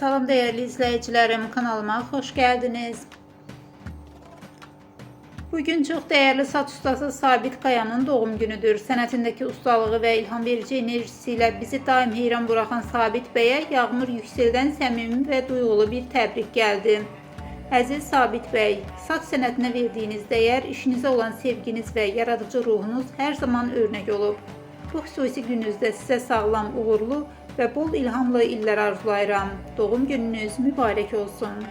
Salam değerli izleyicilerim, kanalıma hoş geldiniz. Bugün çok değerli saç ustası Sabit Kaya'nın doğum günüdür. Sənətindəki ustalığı ve ilham verici enerjisiyle bizi daim heyran bırakan Sabit Bey'e Yağmur Yüksel'dən səmimi ve duygulu bir təbrik geldi. Əziz Sabit Bey, saç sənətinə verdiyiniz değer, işinizə olan sevginiz ve yaradıcı ruhunuz her zaman örnek olub. Bu xüsusi gününüzdə sizə sağlam, uğurlu ve bol ilhamlı illər arzulayıram. Doğum gününüz mübarək olsun.